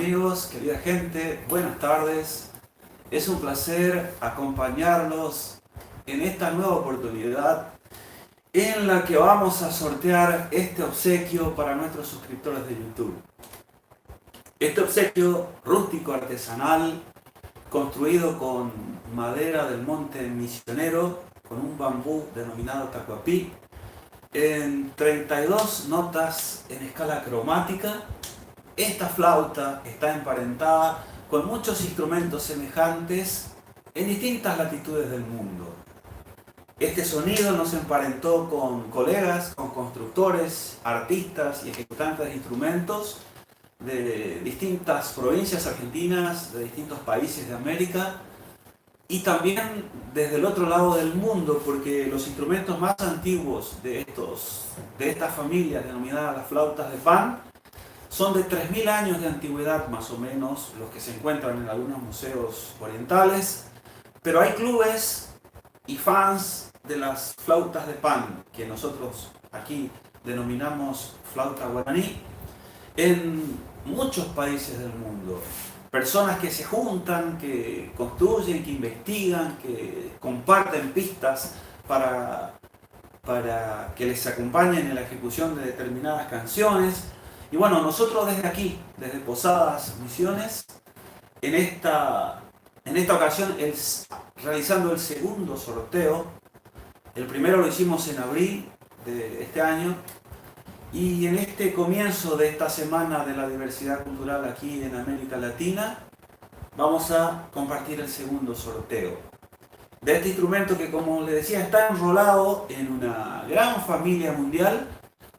amigos, querida gente, buenas tardes. Es un placer acompañarlos en esta nueva oportunidad en la que vamos a sortear este obsequio para nuestros suscriptores de YouTube. Este obsequio rústico artesanal, construido con madera del monte misionero, con un bambú denominado tacuapí, en 32 notas en escala cromática. Esta flauta está emparentada con muchos instrumentos semejantes en distintas latitudes del mundo. Este sonido nos emparentó con colegas, con constructores, artistas y ejecutantes de instrumentos de distintas provincias argentinas, de distintos países de América y también desde el otro lado del mundo, porque los instrumentos más antiguos de estas familias denominadas las flautas de Pan son de 3000 años de antigüedad más o menos, los que se encuentran en algunos museos orientales, pero hay clubes y fans de las flautas de Pan, que nosotros aquí denominamos flauta guaraní, en muchos países del mundo. Personas que se juntan, que construyen, que investigan, que comparten pistas para que les acompañen en la ejecución de determinadas canciones. Y bueno, nosotros desde aquí, desde Posadas Misiones, en esta ocasión realizando el segundo sorteo. El primero lo hicimos en abril de este año, y en este comienzo de esta semana de la diversidad cultural aquí en América Latina, vamos a compartir el segundo sorteo de este instrumento que, como les decía, está enrolado en una gran familia mundial,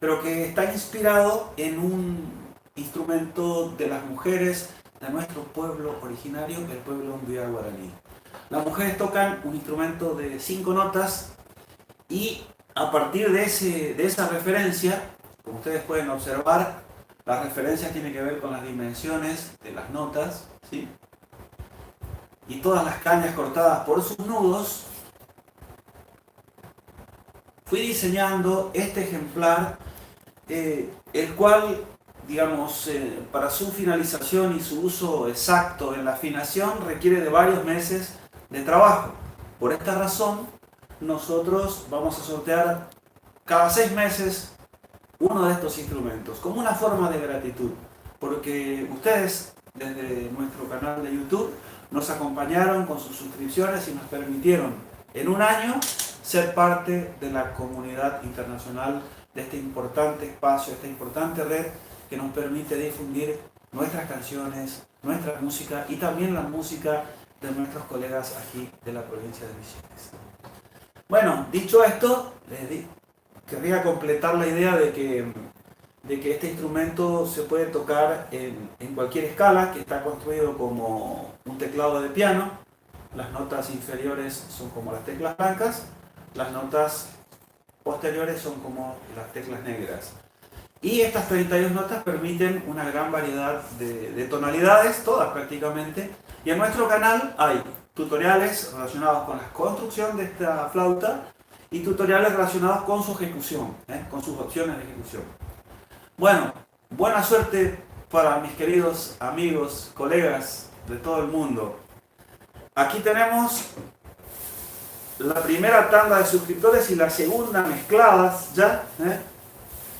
pero que está inspirado en un instrumento de las mujeres de nuestro pueblo originario, el pueblo Mbuya guaraní. Las mujeres tocan un instrumento de 5 notas y a partir de esa referencia, como ustedes pueden observar, las referencias tienen que ver con las dimensiones de las notas, ¿sí? Y todas las cañas cortadas por sus nudos. Fui diseñando este ejemplar, el cual, digamos, para su finalización y su uso exacto en la afinación requiere de varios meses de trabajo. Por esta razón, nosotros vamos a sortear cada 6 meses uno de estos instrumentos, como una forma de gratitud, porque ustedes desde nuestro canal de YouTube nos acompañaron con sus suscripciones y nos permitieron en un año ser parte de la comunidad internacional de este importante espacio, esta importante red que nos permite difundir nuestras canciones, nuestra música y también la música de nuestros colegas aquí de la provincia de Misiones. Bueno, dicho esto, querría completar la idea de que este instrumento se puede tocar en cualquier escala, que está construido como un teclado de piano. Las notas inferiores son como las teclas blancas, las notas posteriores son como las teclas negras. Y estas 32 notas permiten una gran variedad de tonalidades, todas prácticamente. Y en nuestro canal hay tutoriales relacionados con la construcción de esta flauta y tutoriales relacionados con su ejecución, con sus opciones de ejecución. Bueno, buena suerte para mis queridos amigos, colegas de todo el mundo. Aquí tenemos la primera tanda de suscriptores y la segunda mezcladas ya.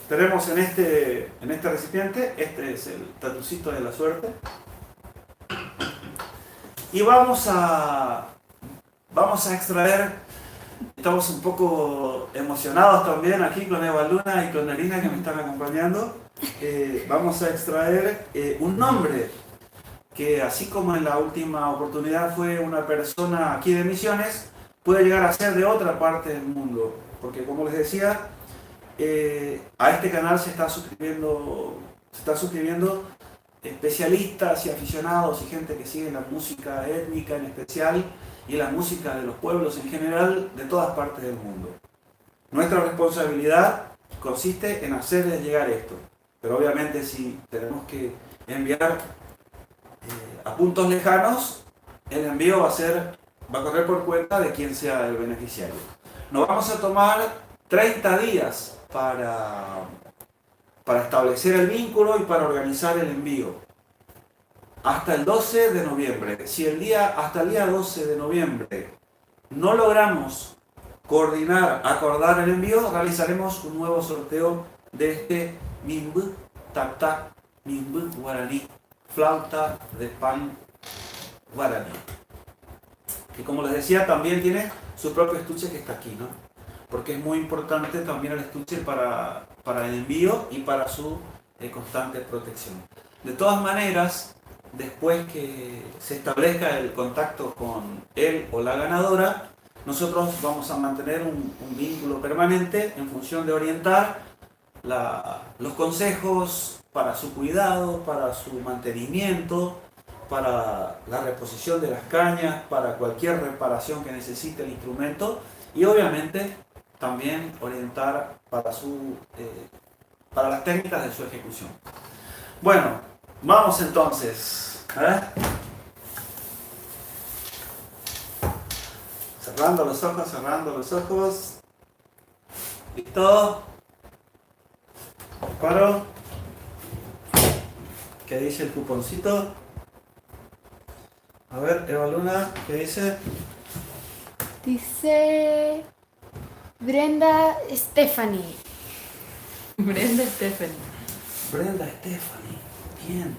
Tenemos en este recipiente, este es el tatucito de la suerte. Y vamos a extraer, estamos un poco emocionados también aquí con Eva Luna y con Narina que me están acompañando. Vamos a extraer un nombre que, así como en la última oportunidad fue una persona aquí de Misiones, puede llegar a ser de otra parte del mundo, porque como les decía, a este canal se está suscribiendo especialistas y aficionados y gente que sigue la música étnica en especial y la música de los pueblos en general de todas partes del mundo. Nuestra responsabilidad consiste en hacerles llegar esto, pero obviamente si tenemos que enviar a puntos lejanos, el envío va a correr por cuenta de quien sea el beneficiario. Nos vamos a tomar 30 días para establecer el vínculo y para organizar el envío. hasta el 12 de noviembre. Si hasta el día 12 de noviembre no logramos acordar el envío, realizaremos un nuevo sorteo de este Minbu Tata Minbu Guaraní, flauta de pan guaraní. Que como les decía, también tiene su propio estuche que está aquí, ¿no? Porque es muy importante también el estuche para el envío y para su constante protección. De todas maneras, después que se establezca el contacto con él o la ganadora, nosotros vamos a mantener un vínculo permanente en función de orientar los consejos para su cuidado, para su mantenimiento, para la reposición de las cañas, para cualquier reparación que necesite el instrumento y obviamente también orientar para las técnicas de su ejecución. Bueno, vamos entonces. Cerrando los ojos, cerrando los ojos. ¿Listo? Paro. ¿Qué dice el cuponcito? A ver, Eva Luna, ¿qué dice? Dice Brenda Stephanie. Brenda Stephanie. Brenda Stephanie. Bien.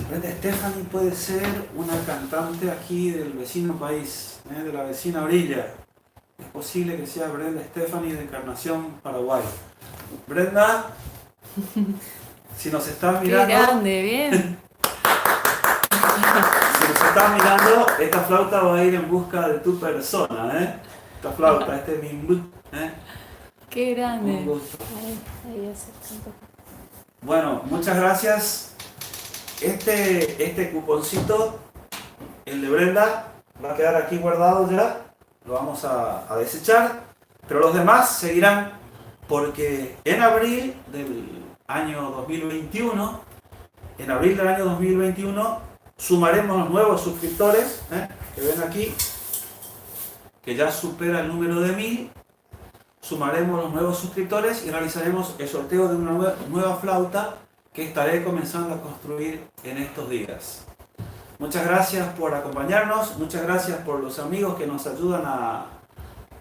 Brenda Stephanie puede ser una cantante aquí del vecino país, de la vecina orilla. Es posible que sea Brenda Stephanie de Encarnación, Paraguay. Brenda, si nos estás mirando... ¡Qué grande! Bien. Si nos estás mirando, esta flauta va a ir en busca de tu persona, Esta flauta, este Minbu, ¡Qué grande! Un gusto. Ahí acerca un poco. Bueno, muchas gracias. Este cuponcito, el de Brenda, va a quedar aquí guardado ya. Lo vamos a desechar. Pero los demás seguirán porque en abril del año 2021, sumaremos los nuevos suscriptores, que ven aquí, que ya supera el número de 1000. Sumaremos los nuevos suscriptores y realizaremos el sorteo de una nueva flauta que estaré comenzando a construir en estos días. Muchas gracias por acompañarnos, muchas gracias por los amigos que nos ayudan a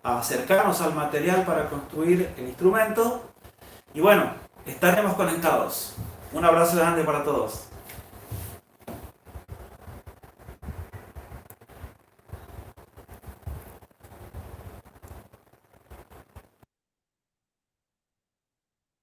acercarnos al material para construir el instrumento. Y bueno, estaremos conectados. Un abrazo grande para todos.